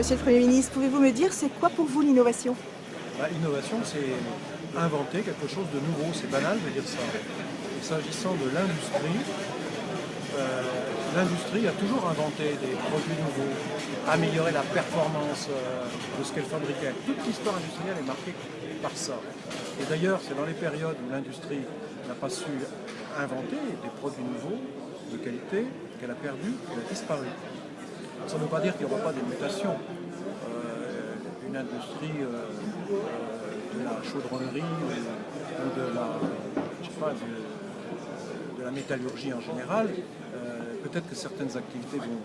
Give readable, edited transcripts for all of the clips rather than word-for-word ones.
Monsieur le Premier ministre, pouvez-vous me dire c'est quoi pour vous l'innovation? L'innovation, c'est inventer quelque chose de nouveau. C'est banal de dire ça. Et s'agissant de l'industrie, l'industrie a toujours inventé des produits nouveaux, amélioré la performance de ce qu'elle fabriquait. Toute l'histoire industrielle est marquée par ça. Et d'ailleurs, c'est dans les périodes où l'industrie n'a pas su inventer des produits nouveaux, de qualité, qu'elle a perdu, qu'elle a disparu. Ça ne veut pas dire qu'il n'y aura pas des mutations. Une industrie de la chaudronnerie ou de la métallurgie en général, peut-être que certaines activités vont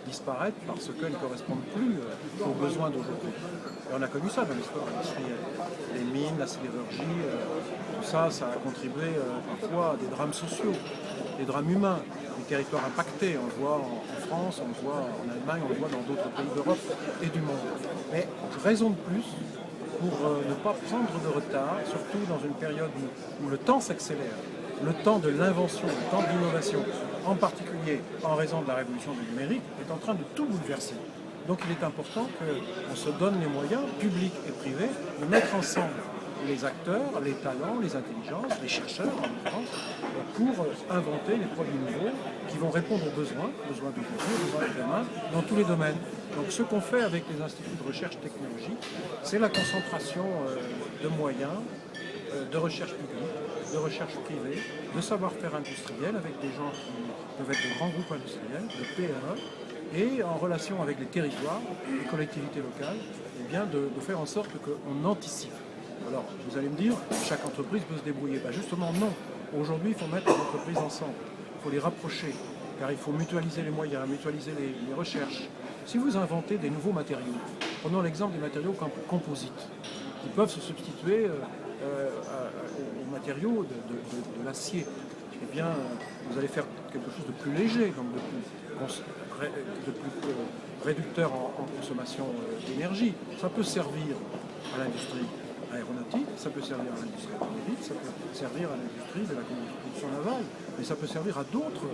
disparaître parce qu'elles ne correspondent plus aux besoins d'aujourd'hui. Et on a connu ça dans l'histoire industrielle. Les mines, la sidérurgie, tout ça, ça a contribué parfois à des drames sociaux, des drames humains, des territoires impactés. On le voit en France, on le voit en Allemagne, on le voit dans d'autres pays d'Europe et du monde. Mais raison de plus pour ne pas prendre de retard, surtout dans une période où le temps s'accélère, le temps de l'invention, le temps de l'innovation, en particulier en raison de la révolution du numérique, est en train de tout bouleverser. Donc il est important qu'on se donne les moyens, publics et privés, de mettre ensemble les acteurs, les talents, les intelligences, les chercheurs en l'occurrence, pour inventer les produits nouveaux qui vont répondre aux besoins d'aujourd'hui, aux besoins de demain, dans tous les domaines. Donc ce qu'on fait avec les instituts de recherche technologique, c'est la concentration de moyens, de recherche publique, de recherche privée, de savoir-faire industriel avec des gens qui peuvent être de grands groupes industriels, de PME, et en relation avec les territoires, les collectivités locales, eh bien de faire en sorte qu'on anticipe. Alors, vous allez me dire, chaque entreprise peut se débrouiller. Justement, non. Aujourd'hui, il faut mettre les entreprises ensemble. Il faut les rapprocher, car il faut mutualiser les moyens, mutualiser les recherches. Si vous inventez des nouveaux matériaux, prenons l'exemple des matériaux composites, qui peuvent se substituer aux matériaux de l'acier, eh bien, vous allez faire quelque chose de plus léger, donc de plus réducteur en consommation d'énergie. Ça peut servir à l'industrie aéronautique, ça peut servir à l'industrie automobile, ça peut servir à l'industrie de la construction navale, mais ça peut servir à d'autres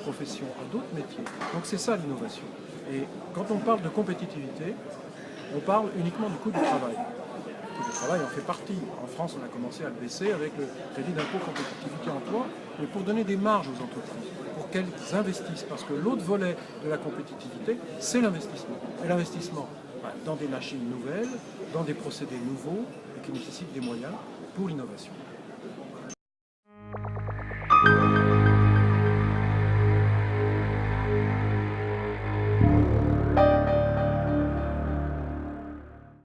professions, à d'autres métiers. Donc c'est ça l'innovation. Et quand on parle de compétitivité, on parle uniquement du coût du travail. Le coût du travail en fait partie. En France, on a commencé à le baisser avec le crédit d'impôt compétitivité emploi, mais pour donner des marges aux entreprises, pour qu'elles investissent. Parce que l'autre volet de la compétitivité, c'est l'investissement. Et l'investissement dans des machines nouvelles, dans des procédés nouveaux, et qui nécessitent des moyens pour l'innovation.